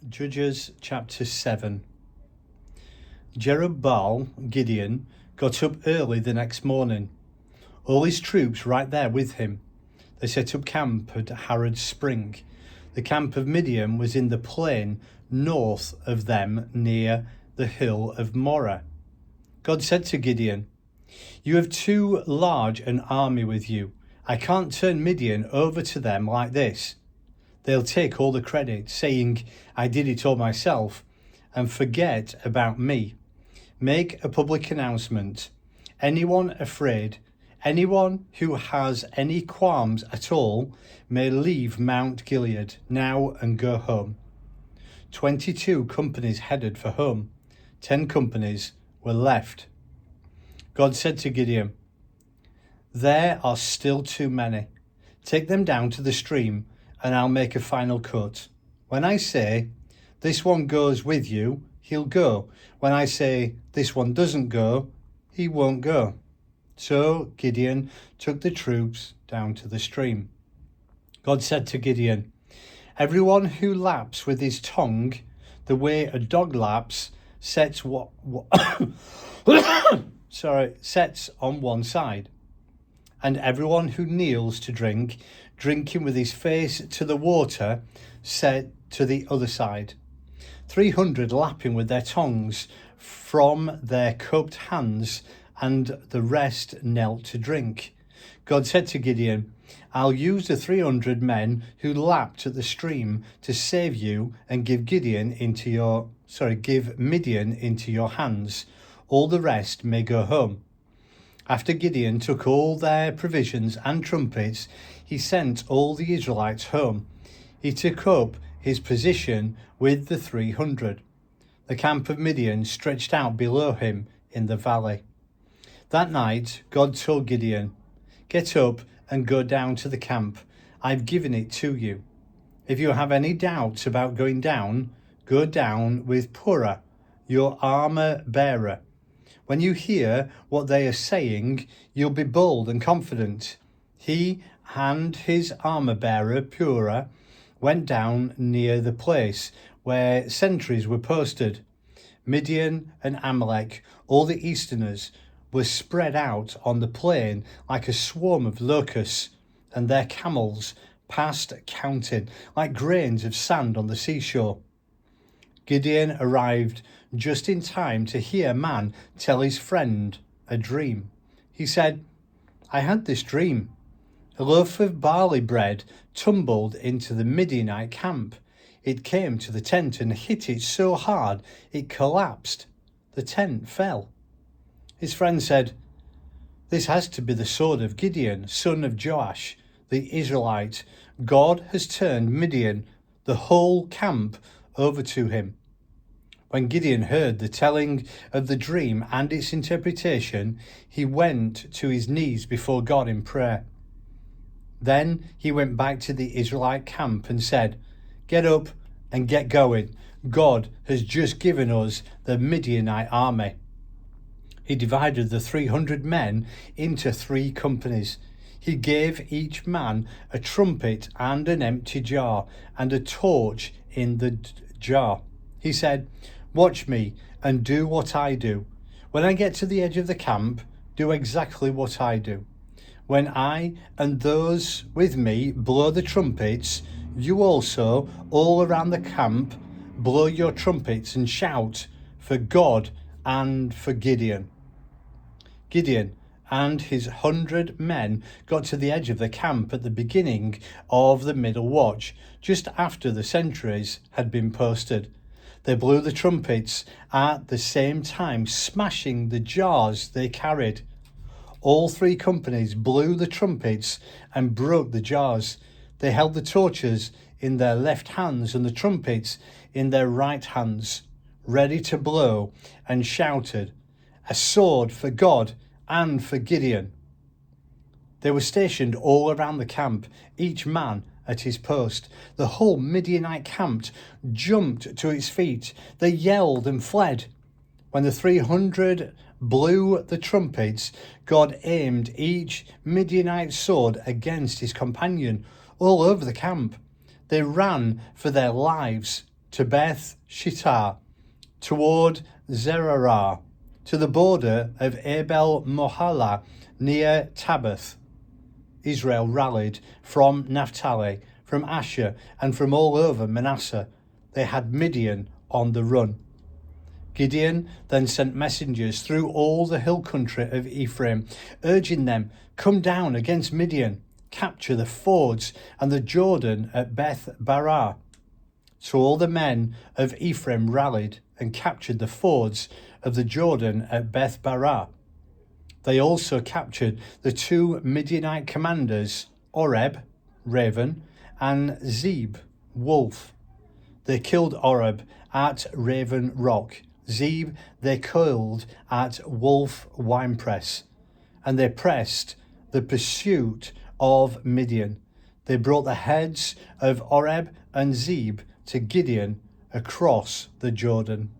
Judges chapter 7. Jerub-Baal, Gideon, got up early the next morning. All his troops right there with him. They set up camp at Harod spring. The camp of Midian was in the plain north of them near the Hill of Moreh. God said to Gideon, "You have too large an army with you. I can't turn Midian over to them like this. They'll take all the credit, saying, 'I did it all myself,' and forget about me. Make a public announcement. Anyone afraid, anyone who has any qualms at all, may leave Mount Gilead now and go home." 22 companies headed for home. 10 companies were left. God said to Gideon, "There are still too many. Take them down to the stream, and I'll make a final cut. When I say, 'This one goes with you,' he'll go. When I say, 'This one doesn't go,' he won't go." So Gideon took the troops down to the stream. God said to Gideon, "Everyone who laps with his tongue, the way a dog laps, sets sets on one side. And everyone who kneels to drink, drinking with his face to the water, set to the other side. 300 lapping with their tongues from their cupped hands, and the rest knelt to drink." God said to Gideon, "I'll use the 300 men who lapped at the stream to save you and give Midian into your hands. All the rest may go home." After Gideon took all their provisions and trumpets, he sent all the Israelites home. He took up his position with the 300. The camp of Midian stretched out below him in the valley. That night, God told Gideon, "Get up and go down to the camp. I've given it to you. If you have any doubts about going down, go down with Purah, your armor bearer. When you hear what they are saying, you'll be bold and confident." He and his armor bearer Purah went down near the place where sentries were posted. Midian and Amalek, all the Easterners, were spread out on the plain like a swarm of locusts, and their camels past counting, like grains of sand on the seashore. Gideon arrived just in time to hear a man tell his friend a dream. He said, "I had this dream. A loaf of barley bread tumbled into the Midianite camp. It came to the tent and hit it so hard it collapsed. The tent fell." His friend said, "This has to be the sword of Gideon, son of Joash, the Israelite. God has turned Midian, the whole camp, over to him." When Gideon heard the telling of the dream and its interpretation, he went to his knees before God in prayer. Then he went back to the Israelite camp and said, "Get up and get going. God has just given us the Midianite army." He divided the 300 men into 3 companies. He gave each man a trumpet and an empty jar and a torch in the jar. He said, "Watch me and do what I do. When I get to the edge of the camp, do exactly what I do. When I and those with me blow the trumpets, you also, all around the camp, blow your trumpets and shout for God and for Gideon." Gideon and his 100 men got to the edge of the camp at the beginning of the middle watch, just after the sentries had been posted. They blew the trumpets at the same time, smashing the jars they carried. All 3 companies blew the trumpets and broke the jars. They held the torches in their left hands and the trumpets in their right hands, ready to blow, and shouted, "A sword for God and for Gideon." They were stationed all around the camp, each man at his post. The whole Midianite camp jumped to its feet. They yelled and fled. When the 300 blew the trumpets, God aimed each Midianite sword against his companion all over the camp. They ran for their lives. to Beth Shittah, toward Zererah, to the border of Abel Meholah near Tabbath. Israel rallied from Naphtali, from Asher, and from all over Manasseh. They had Midian on the run. Gideon then sent messengers through all the hill country of Ephraim, urging them, "Come down against Midian, capture the fords and the Jordan at Beth Barah." So all the men of Ephraim rallied and captured the fords of the Jordan at Beth Barah. They also captured the 2 Midianite commanders, Oreb, raven, and Zeeb, wolf. They killed Oreb at Raven Rock. Zeeb they killed at Wolf Winepress. And they pressed the pursuit of Midian. They brought the heads of Oreb and Zeeb to Gideon across the Jordan.